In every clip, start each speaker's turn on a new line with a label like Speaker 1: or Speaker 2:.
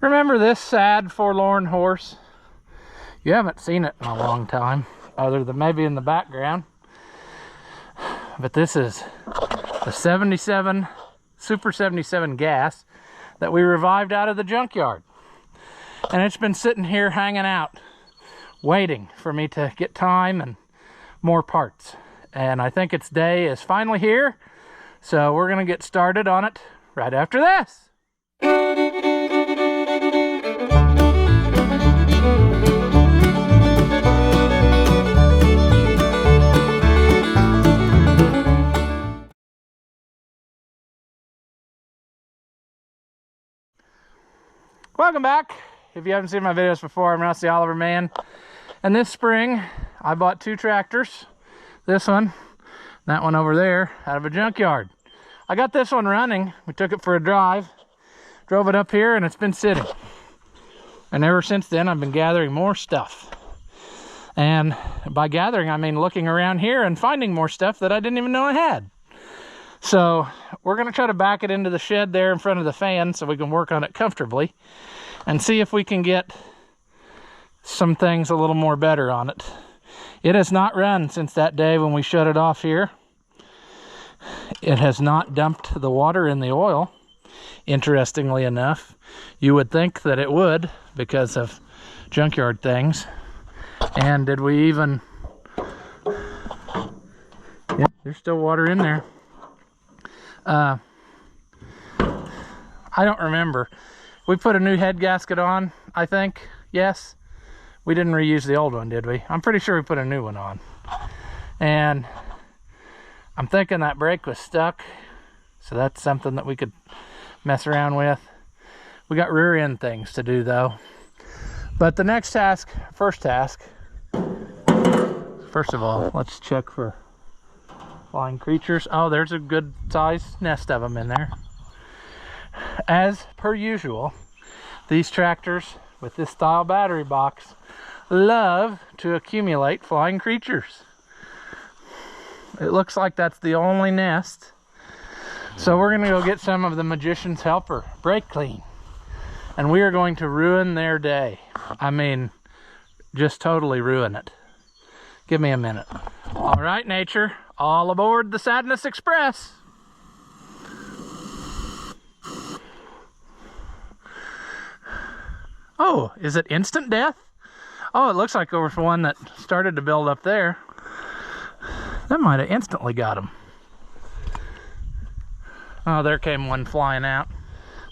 Speaker 1: Remember this sad, forlorn horse? You haven't seen it in a long time, other than maybe in the background. But this is the 77 Super 77 gas that we revived out of the junkyard. And it's been sitting here hanging out, waiting for me to get time and more parts. And I think its day is finally here. So we're gonna get started on it right after this. Welcome back. If you haven't seen my videos before, I'm Rusty Oliver Man. And this spring, I bought two tractors. This one, that one over there, out of a junkyard. I got this one running. We took it for a drive, drove it up here, and it's been sitting. And ever since then, I've been gathering more stuff. And by gathering, I mean looking around here and finding more stuff that I didn't even know I had. So we're going to try to back it into the shed there in front of the fan so we can work on it comfortably and see if we can get some things a little more better on it. It has not run since that day when we shut it off here. It has not dumped the water in the oil, interestingly enough. You would think that it would because of junkyard things. And did we even... Yeah, there's still water in there. I don't remember. We put a new head gasket on, I think. Yes. We didn't reuse the old one, did we? I'm pretty sure we put a new one on. And I'm thinking that brake was stuck. So that's something that we could mess around with. We got rear end things to do though. But the next task, first of all, let's check for flying creatures. Oh, there's a good sized nest of them in there. As per usual, these tractors with this style battery box love to accumulate flying creatures. It looks like that's the only nest. So we're gonna go get some of the Magician's Helper brake clean. And we are going to ruin their day. I mean, just totally ruin it. Give me a minute. All right, nature. All aboard the Sadness Express. Oh, is it instant death? Oh, it looks like there was one that started to build up there. That might have instantly got him. Oh, there came one flying out.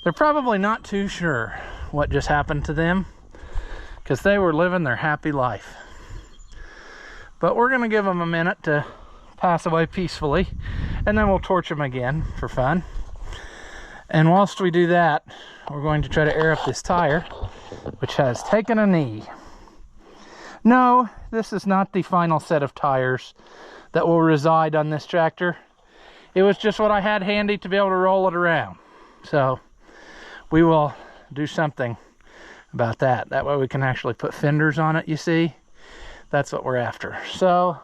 Speaker 1: They're probably not too sure what just happened to them because they were living their happy life. But we're going to give them a minute to pass away peacefully, and then we'll torch them again for fun. And whilst we do that, we're going to try to air up this tire, which has taken a knee. No, this is not the final set of tires that will reside on this tractor. It was just what I had handy to be able to roll it around. So we will do something about that. That way we can actually put fenders on it, you see. That's what we're after. So,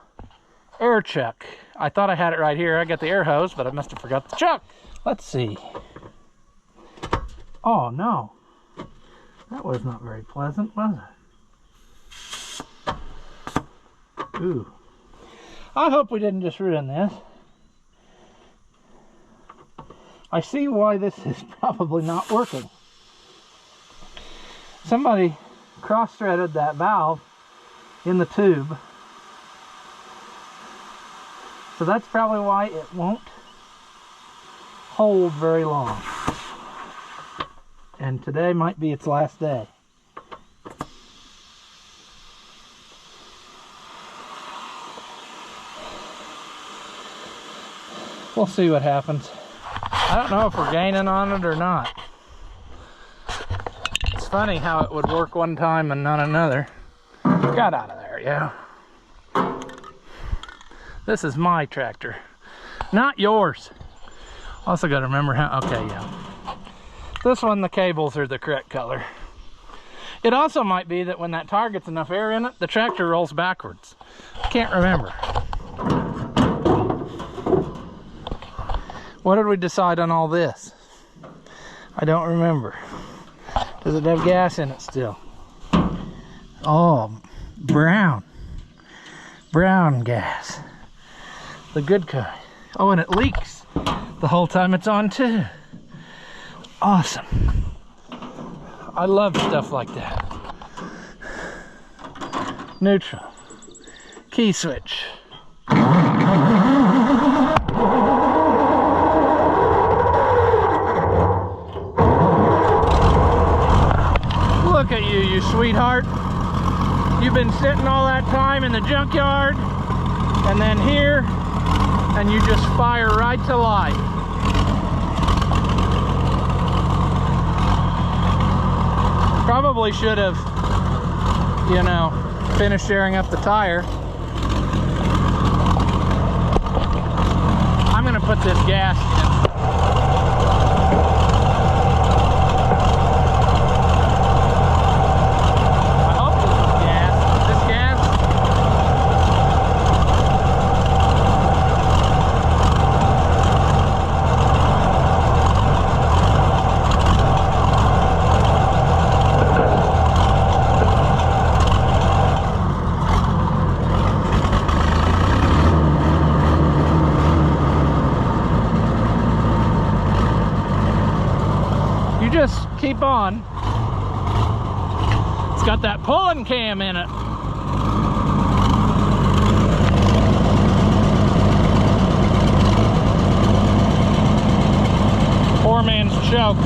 Speaker 1: air chuck. I thought I had it right here. I got the air hose, but I must have forgot the chuck. Let's see. Oh, no. That was not very pleasant, was it? Ooh. I hope we didn't just ruin this. I see why this is probably not working. Somebody cross-threaded that valve in the tube. So that's probably why it won't hold very long. And today might be its last day. We'll see what happens. I don't know if we're gaining on it or not. It's funny how it would work one time and not another. Got out of there, yeah. This is my tractor, not yours. Also got to remember how, okay, yeah. This one, the cables are the correct color. It also might be that when that tire gets enough air in it, the tractor rolls backwards. Can't remember. What did we decide on all this? I don't remember. Does it have gas in it still? Oh, brown gas, the good kind. Oh, and it leaks the whole time it's on too. Awesome. I love stuff like that. Neutral, key switch. Look at you, you sweetheart. You've been sitting all that time in the junkyard and then here, and you just fire right to life. Probably should have, you know, finished airing up the tire. I'm gonna put this gas in. Just keep on. It's got that pulling cam in it. Poor man's choke.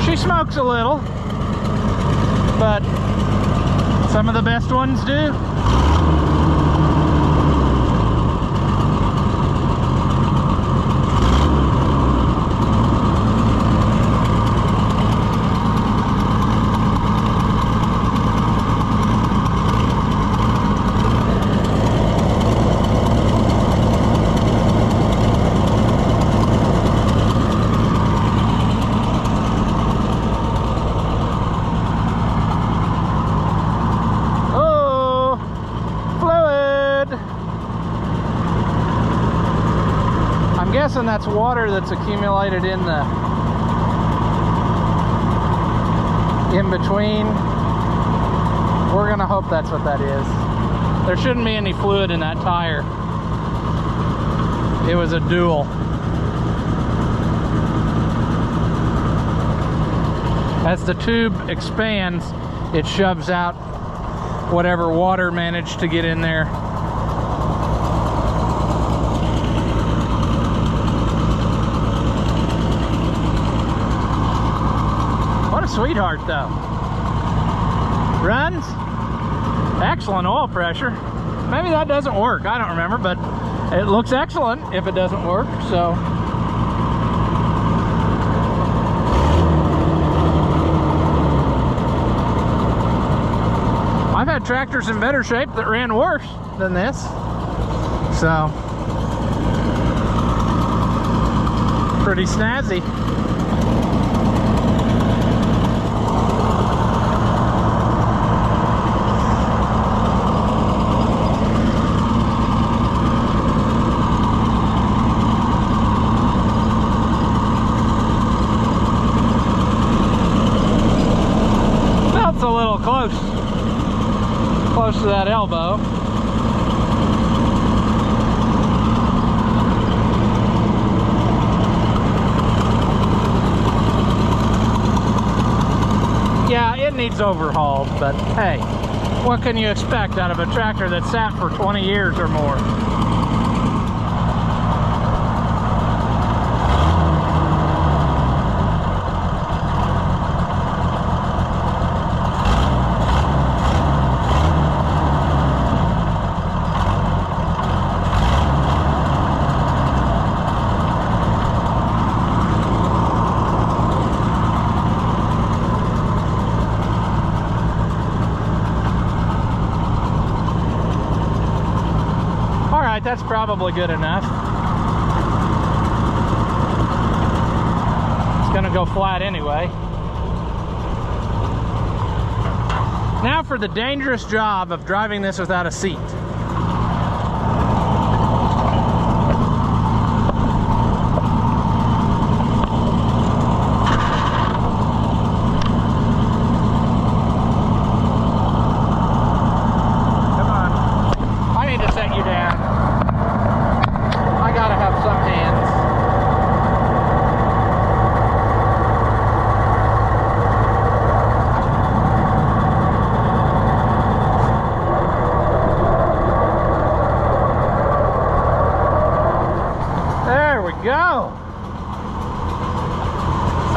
Speaker 1: She smokes a little, but some of the best ones do. guessing that's water that's accumulated in the in between. We're gonna hope that's what that is. There shouldn't be any fluid in that tire. It was a dual. As the tube expands, it shoves out whatever water managed to get in there. What a sweetheart though. Runs. Excellent oil pressure. Maybe that doesn't work, I don't remember, but it looks excellent if it doesn't work, so. I've had tractors in better shape that ran worse than this, so pretty snazzy. Belt's a little close to that elbow. Yeah, it needs overhauled, but hey, what can you expect out of a tractor that sat for 20 years or more? That's probably good enough. It's gonna go flat anyway. Now for the dangerous job of driving this without a seat.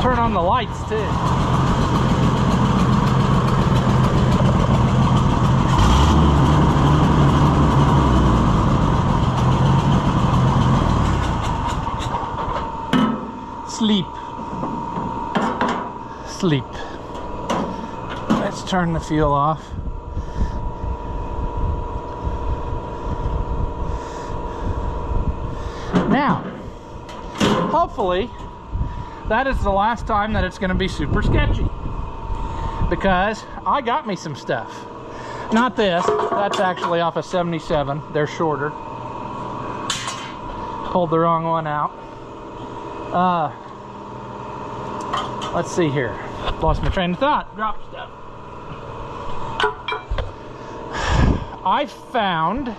Speaker 1: Turn on the lights too. Sleep. Sleep. Let's turn the fuel off. Now, hopefully, that is the last time that it's going to be super sketchy, because I got me some stuff. Not this. That's actually off a 77. They're shorter. Pulled the wrong one out. Let's see here. Lost my train of thought. Drop stuff. I found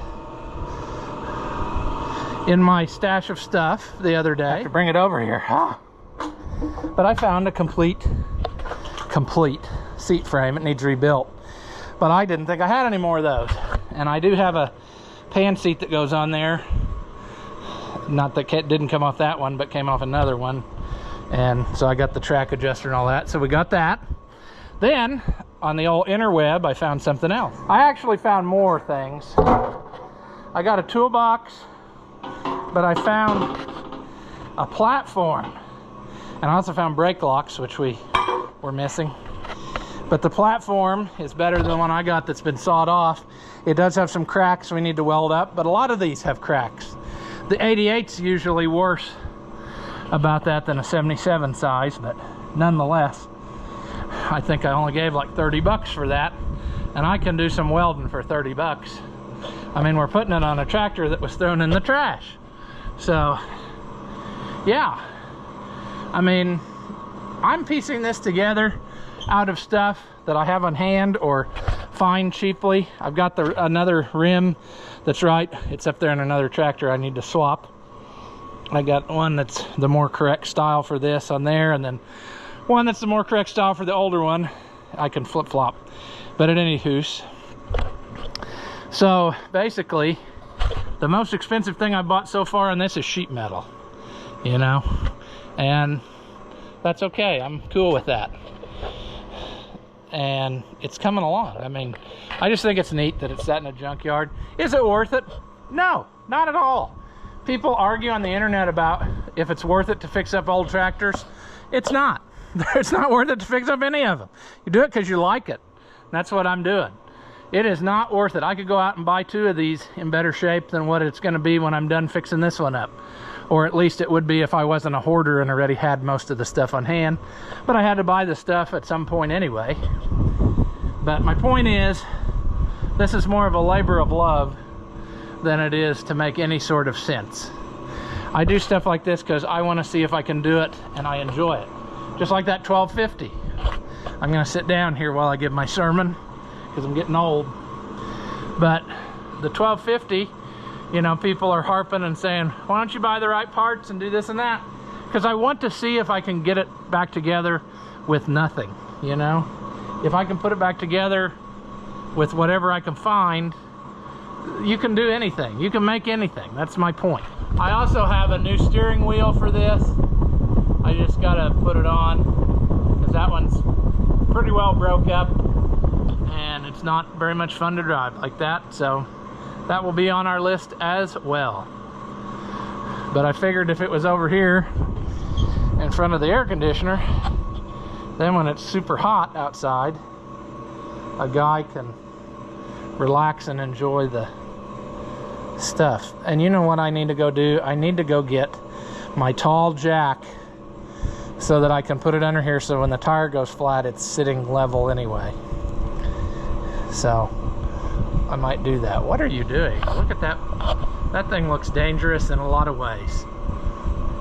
Speaker 1: in my stash of stuff the other day. I have to bring it over here. Huh? But I found a complete seat frame. It needs rebuilt. But I didn't think I had any more of those. And I do have a pan seat that goes on there. Not that it didn't come off that one, but came off another one. And so I got the track adjuster and all that. So we got that. Then on the old interweb, I found something else. I actually found more things. I got a toolbox, but I found a platform. And I also found brake locks, which we were missing. But the platform is better than the one I got that's been sawed off. It does have some cracks we need to weld up, but a lot of these have cracks. The 88's usually worse about that than a 77 size, but nonetheless, I think I only gave like 30 bucks for that, and I can do some welding for 30 bucks. I mean, we're putting it on a tractor that was thrown in the trash. So, yeah. I mean, I'm piecing this together out of stuff that I have on hand or find cheaply. I've got another rim that's right. It's up there in another tractor I need to swap. I got one that's the more correct style for this on there, and then one that's the more correct style for the older one. I can flip-flop. But at any hoose. So basically, the most expensive thing I bought so far on this is sheet metal, you know, and that's okay. I'm cool with that. And it's coming along. I mean, I just think it's neat that it's sat in a junkyard. Is it worth it? No, not at all. People argue on the internet about if it's worth it to fix up old tractors. It's not. It's not worth it to fix up any of them. You do it because you like it. That's what I'm doing. It is not worth it. I could go out and buy 2 of these in better shape than what it's going to be when I'm done fixing this one up. Or at least it would be if I wasn't a hoarder and already had most of the stuff on hand. But I had to buy the stuff at some point anyway. But my point is, this is more of a labor of love than it is to make any sort of sense. I do stuff like this because I want to see if I can do it and I enjoy it. Just like that 1250. I'm going to sit down here while I give my sermon because I'm getting old. But the 1250, you know, people are harping and saying, why don't you buy the right parts and do this and that? Because I want to see if I can get it back together with nothing, you know? If I can put it back together with whatever I can find, you can do anything. You can make anything. That's my point. I also have a new steering wheel for this. I just gotta put it on because that one's pretty well broke up and it's not very much fun to drive like that. So that will be on our list as well. But I figured if it was over here in front of the air conditioner, then when it's super hot outside, a guy can relax and enjoy the stuff. And you know what I need to go do? I need to go get my tall jack so that I can put it under here so when the tire goes flat, it's sitting level anyway. So I might do that. What are you doing? Look at that. That thing looks dangerous in a lot of ways.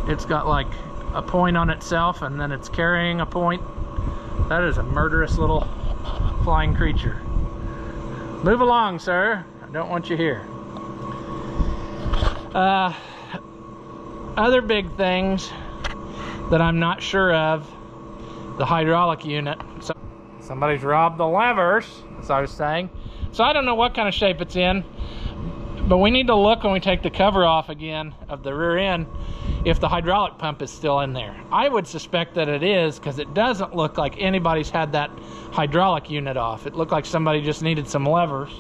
Speaker 1: It's got like a point on itself and then it's carrying a point. That is a murderous little flying creature. Move along, sir. I don't want you here. Other big things that I'm not sure of, the hydraulic unit. So somebody's robbed the levers, as I was saying. So I don't know what kind of shape it's in, but we need to look when we take the cover off again of the rear end if the hydraulic pump is still in there. I would suspect that it is, because it doesn't look like anybody's had that hydraulic unit off. It looked like somebody just needed some levers.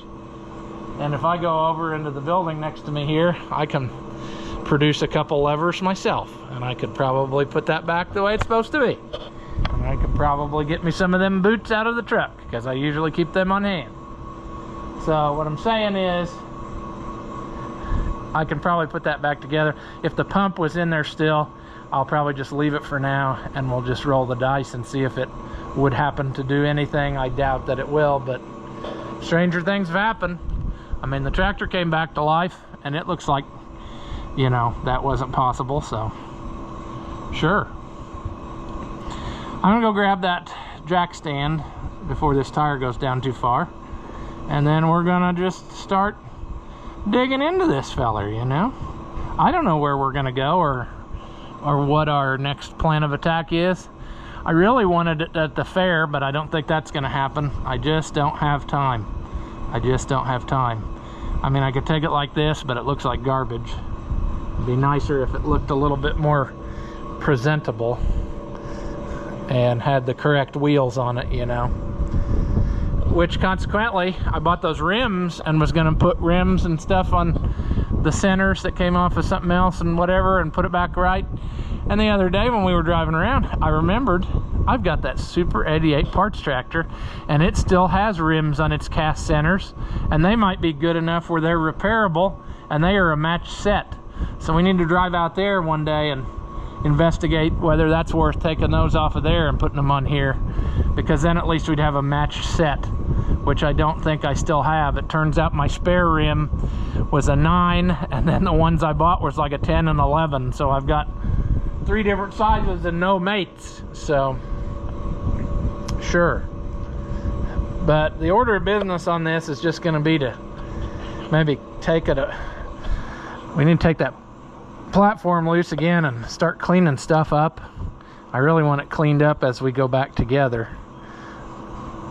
Speaker 1: And if I go over into the building next to me here, I can produce a couple levers myself, and I could probably put that back the way it's supposed to be. And I could probably get me some of them boots out of the truck, because I usually keep them on hand. So what I'm saying is, I can probably put that back together. If the pump was in there still, I'll probably just leave it for now, and we'll just roll the dice and see if it would happen to do anything. I doubt that it will, but stranger things have happened. I mean, the tractor came back to life, and it looks like, you know, that wasn't possible, so sure. I'm gonna go grab that jack stand before this tire goes down too far, and then we're gonna just start digging into this feller, you know. I don't know where we're gonna go or what our next plan of attack is. I really wanted it at the fair, but I don't think that's gonna happen. I just don't have time. I just don't have time. I mean, I could take it like this, but it looks like garbage. It'd be nicer if it looked a little bit more presentable and had the correct wheels on it, you know. Which consequently, I bought those rims and was gonna put rims and stuff on the centers that came off of something else and whatever and put it back right. And the other day when we were driving around, I remembered I've got that Super 88 parts tractor, and it still has rims on its cast centers, and they might be good enough where they're repairable, and they are a matched set. So we need to drive out there one day and investigate whether that's worth taking those off of there and putting them on here, because then at least we'd have a matched set, which I don't think I still have. It turns out my spare rim was a 9, and then the ones I bought was like a 10 and 11, so I've got 3 different sizes and no mates. So sure, but the order of business on this is just going to be to maybe take it we need to take that platform loose again and start cleaning stuff up. I really want it cleaned up as we go back together,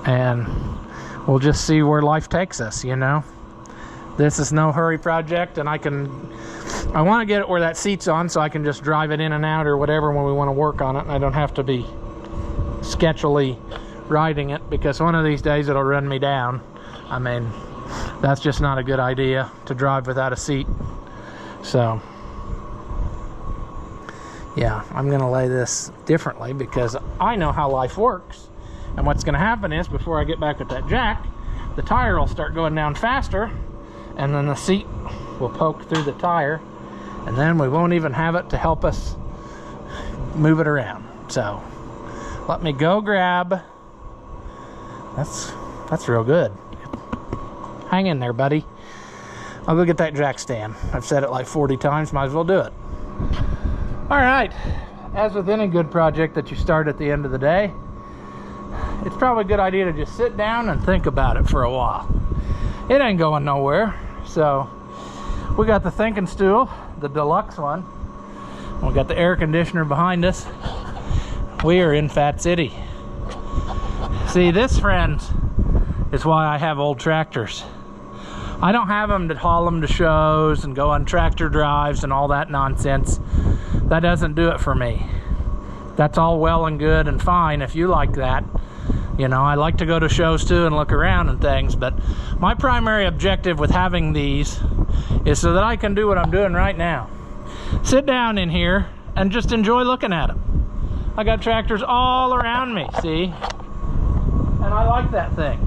Speaker 1: and we'll just see where life takes us, you know. This is no hurry project, and I want to get it where that seat's on so I can just drive it in and out or whatever when we want to work on it, and I don't have to be sketchily riding it, because one of these days it'll run me down. I mean, that's just not a good idea to drive without a seat. So yeah, I'm gonna lay this differently because I know how life works. And what's gonna happen is, before I get back with that jack, the tire will start going down faster, and then the seat will poke through the tire, and then we won't even have it to help us move it around. So let me go grab, that's real good. Hang in there, buddy. I'll go get that jack stand. I've said it like 40 times, might as well do it. All right, as with any good project that you start at the end of the day, it's probably a good idea to just sit down and think about it for a while. It ain't going nowhere. So we got the thinking stool, the deluxe one. We got the air conditioner behind us. We are in Fat City. See, this, friends, is why I have old tractors. I don't have them to haul them to shows and go on tractor drives and all that nonsense. That doesn't do it for me. That's all well and good and fine if you like that. You know, I like to go to shows too and look around and things, but my primary objective with having these is so that I can do what I'm doing right now. Sit down in here and just enjoy looking at them. I got tractors all around me, see? And I like that thing.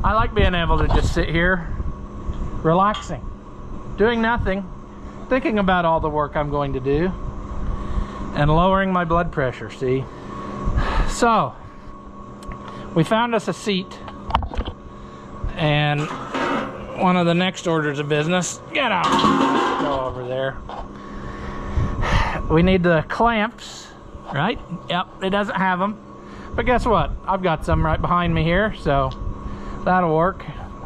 Speaker 1: I like being able to just sit here, relaxing, doing nothing, thinking about all the work I'm going to do, and lowering my blood pressure, see? So, we found us a seat, and one of the next orders of business, get out, go over there. We need the clamps, right? Yep, it doesn't have them, but guess what? I've got some right behind me here, so that'll work.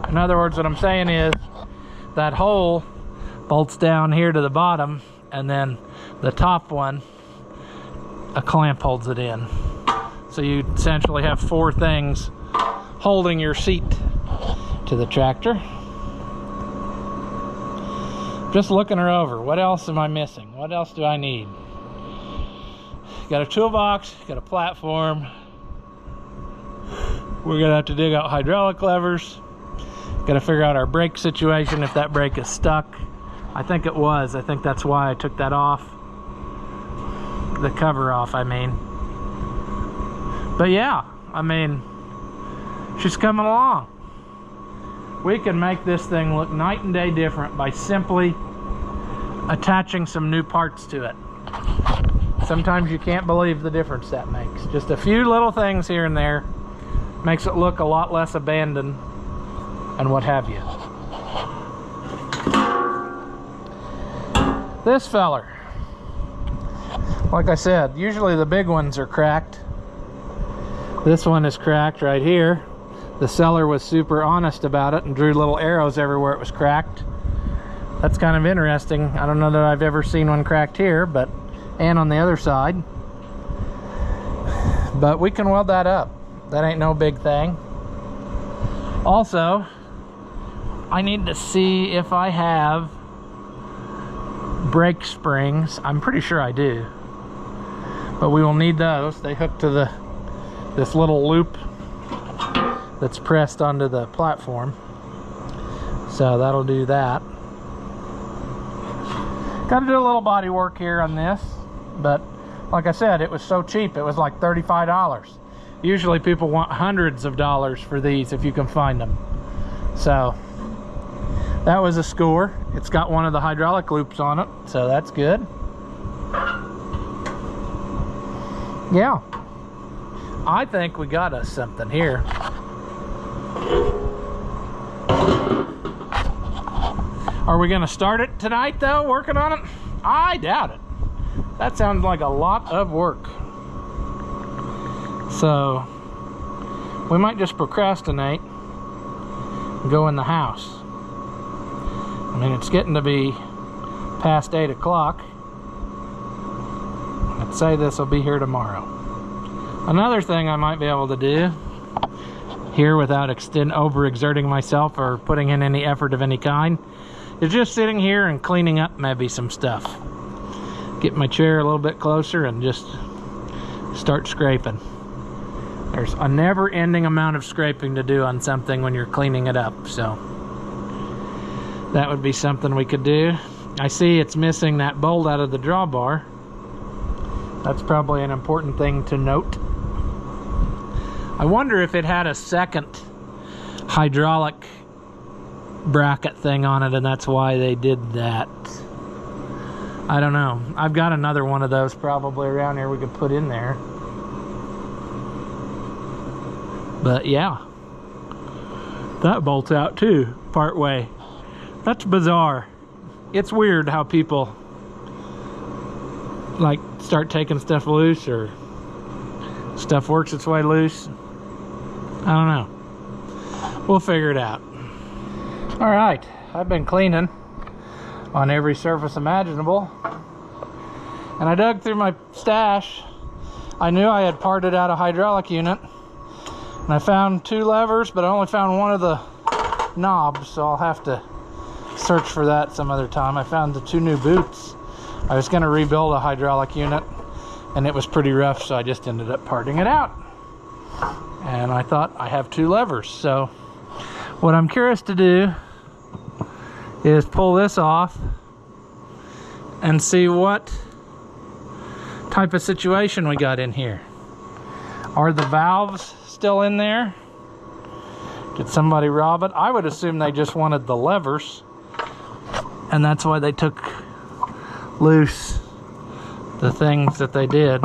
Speaker 1: In other words, what I'm saying is that hole bolts down here to the bottom, and then the top one, a clamp holds it in. So you essentially have 4 things holding your seat to the tractor. Just looking her over. What else am I missing? What else do I need? Got a toolbox, got a platform. We're gonna have to dig out hydraulic levers. Gotta figure out our brake situation, if that brake is stuck. I think it was. I think that's why I took that off. The cover off, I mean. But yeah, I mean, she's coming along. We can make this thing look night and day different by simply attaching some new parts to it. Sometimes you can't believe the difference that makes. Just a few little things here and there makes it look a lot less abandoned and what have you. This feller, like I said, usually the big ones are cracked. This one is cracked right here. The seller was super honest about it and drew little arrows everywhere it was cracked. That's kind of interesting. I don't know that I've ever seen one cracked here, but and on the other side. But we can weld that up. That ain't no big thing. Also, I need to see if I have brake springs. I'm pretty sure I do, but we will need those. They hook to this little loop that's pressed onto the platform, so that'll do that. Got to do a little body work here on this, but like I said, it was so cheap. It was like $35. Usually people want hundreds of dollars for these if you can find them. So that was a score. It's got one of the hydraulic loops on it, so that's good. Yeah, I think we got us something here. Are we gonna start it tonight though, working on it? I doubt it. That sounds like a lot of work. So we might just procrastinate and go in the house. I mean, it's getting to be past 8 o'clock. I'd say this will be here tomorrow. Another thing I might be able to do here without overexerting myself or putting in any effort of any kind is just sitting here and cleaning up maybe some stuff. Get my chair a little bit closer and just start scraping. There's a never-ending amount of scraping to do on something when you're cleaning it up, so that would be something we could do. I see it's missing that bolt out of the drawbar. That's probably an important thing to note. I wonder if it had a second hydraulic bracket thing on it and that's why they did that. I don't know. I've got another one of those probably around here we could put in there. But yeah, that bolts out too, part way. That's bizarre. It's weird how people like start taking stuff loose or stuff works its way loose. I don't know. We'll figure it out. All right, I've been cleaning on every surface imaginable, and I dug through my stash. I knew I had parted out a hydraulic unit, and I found 2 levers, but I only found one of the knobs, so I'll have to search for that some other time. I found the 2 new boots. I was going to rebuild a hydraulic unit, and it was pretty rough, so I just ended up parting it out. And I thought I have 2 levers, so what I'm curious to do is pull this off and see what type of situation we got in here. Are the valves still in there? Did somebody rob it? I would assume they just wanted the levers, and that's why they took loose the things that they did.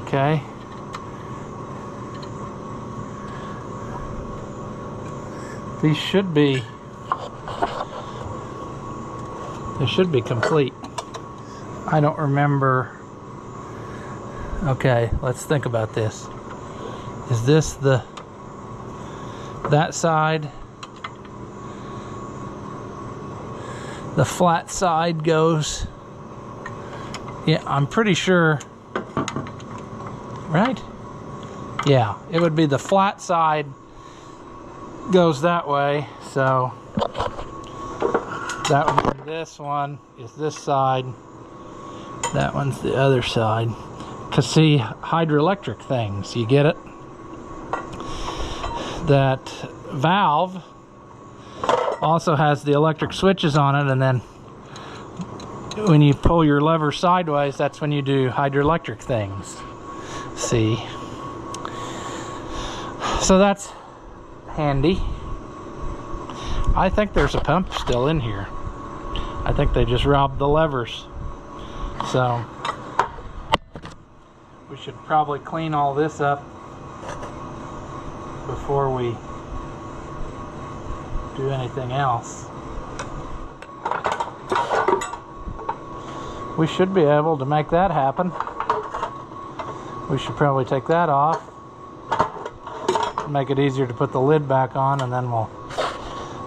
Speaker 1: Okay. They should be complete. I don't remember. Okay, let's think about this. Is this that side? The flat side goes Yeah, I'm pretty sure, right? Yeah, it would be the flat side goes that way, so that one, this one is this side, that one's the other side. Cause see, hydroelectric things, you get it? That valve also has the electric switches on it, and then when you pull your lever sideways, that's when you do hydroelectric things. See? So that's handy. I think there's a pump still in here. I think they just robbed the levers. So we should probably clean all this up before we do anything else. We should be able to make that happen. We should probably take that off, make it easier to put the lid back on, and then we'll.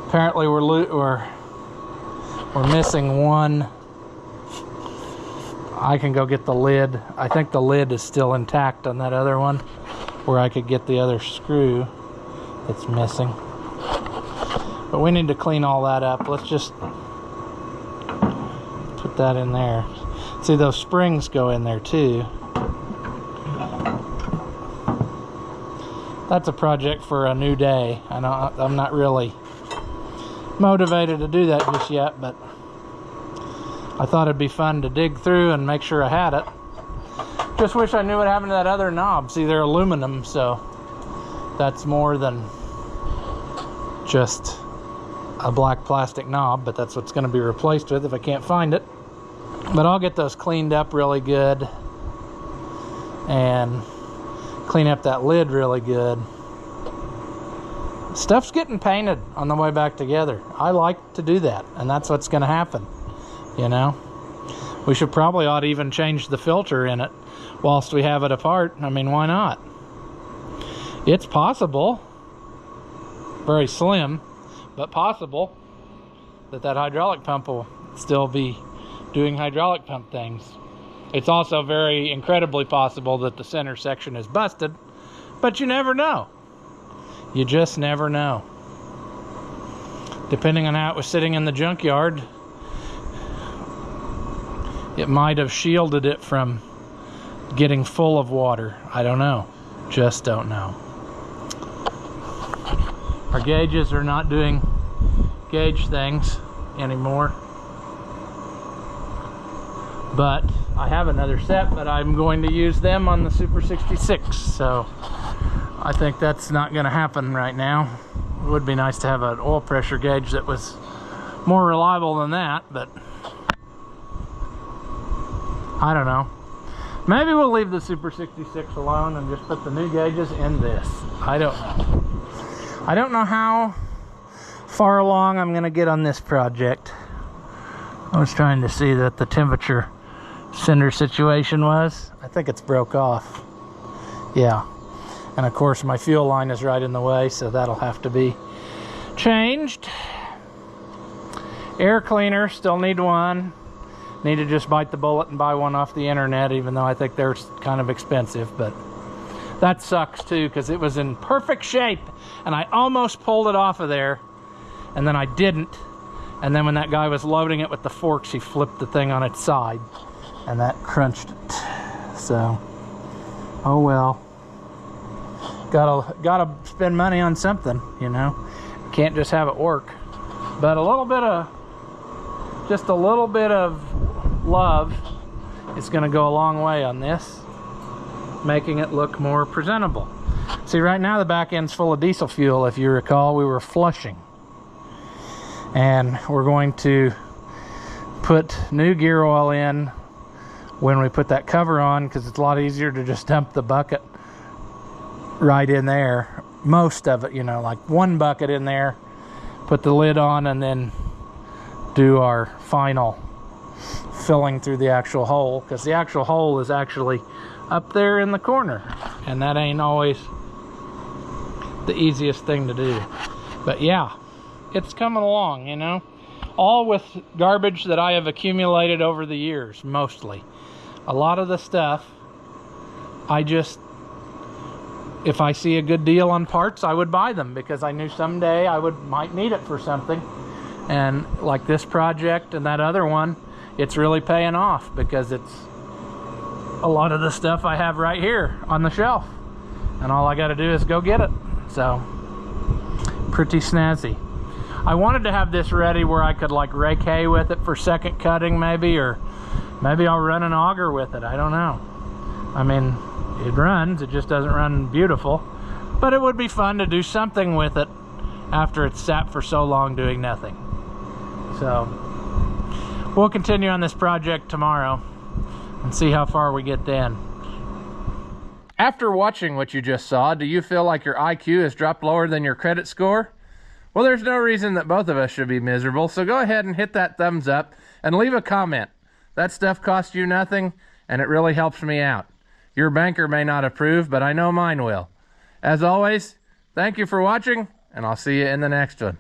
Speaker 1: Apparently we're missing one. I can go get the lid. I think the lid is still intact on that other one, where I could get the other screw that's missing. But we need to clean all that up. Let's just put that in there. See, those springs go in there too. That's a project for a new day. I'm not really motivated to do that just yet, but I thought it'd be fun to dig through and make sure I had it. Just wish I knew what happened to that other knob. See, they're aluminum, so that's more than just a black plastic knob, but that's what's going to be replaced with if I can't find it. But I'll get those cleaned up really good and clean up that lid really good. Stuff's getting painted on the way back together. I like to do that, and that's what's going to happen, you know. We should probably ought to even change the filter in it whilst we have it apart. I mean, why not? It's possible, very slim, but possible that hydraulic pump will still be doing hydraulic pump things. It's also very incredibly possible that the center section is busted, but you never know. You just never know. Depending on how it was sitting in the junkyard, it might have shielded it from getting full of water. I don't know. Just don't know. Our gauges are not doing gauge things anymore. But I have another set, but I'm going to use them on the Super 66. So I think that's not going to happen right now. It would be nice to have an oil pressure gauge that was more reliable than that, but I don't know. Maybe we'll leave the Super 66 alone and just put the new gauges in this. I don't know. I don't know how far along I'm going to get on this project. I was trying to see that the temperature sender situation was. I think it's broke off. Yeah. And of course my fuel line is right in the way, so that'll have to be changed. Air cleaner, still need one. Need to just bite the bullet and buy one off the internet, even though I think they're kind of expensive, but that sucks too, because it was in perfect shape and I almost pulled it off of there, and then I didn't. And then when that guy was loading it with the forks, he flipped the thing on its side and that crunched it. So, oh well. Gotta spend money on something, you know. Can't just have it work. But just a little bit of love is gonna go a long way on this, making it look more presentable. See, right now the back end's full of diesel fuel. If you recall, we were flushing. And we're going to put new gear oil in when we put that cover on, because it's a lot easier to just dump the bucket right in there. Most of it, you know, like one bucket in there, put the lid on, and then do our final filling through the actual hole, because the actual hole is actually up there in the corner, and that ain't always the easiest thing to do. But yeah, it's coming along, you know, all with garbage that I have accumulated over the years, mostly. a lot of the stuff, if I see a good deal on parts, I would buy them because I knew someday I might need it for something. And like this project and that other one, it's really paying off because it's a lot of the stuff I have right here on the shelf. And all I got to do is go get it. So, pretty snazzy. I wanted to have this ready where I could like rake hay with it for second cutting maybe, or maybe I'll run an auger with it. I don't know. I mean, it runs, it just doesn't run beautiful. But it would be fun to do something with it after it's sat for so long doing nothing. So, we'll continue on this project tomorrow and see how far we get then. After watching what you just saw, do you feel like your IQ has dropped lower than your credit score? Well, there's no reason that both of us should be miserable, so go ahead and hit that thumbs up and leave a comment. That stuff costs you nothing, and it really helps me out. Your banker may not approve, but I know mine will. As always, thank you for watching, and I'll see you in the next one.